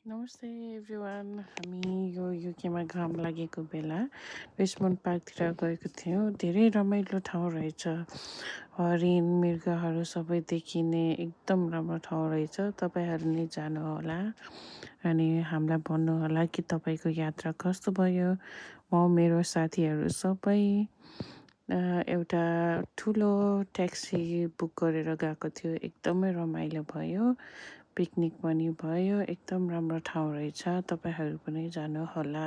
नमस्ते एभ्रिवान। हामी यो युकेमा घाम लागेको बेला रिचमन्ड पार्कतिर गएको थियौँ। धेरै रमाइलो ठाउँ रहेछ। हरिण मृगहरू सबै देखिने एकदम राम्रो ठाउँ रहेछ। तपाईँहरू नै जानुहोला अनि हामीलाई भन्नुहोला कि तपाईँको यात्रा कस्तो भयो। म मेरो साथीहरू सबै एउटा ठुलो ट्याक्सी बुक गरेर गएको थियो। एकदमै रमाइलो भयो। पिकनिक पनि भयो। एकदम राम्रो ठाउँ रहेछ। तपाईँहरू पनि जानुहोला।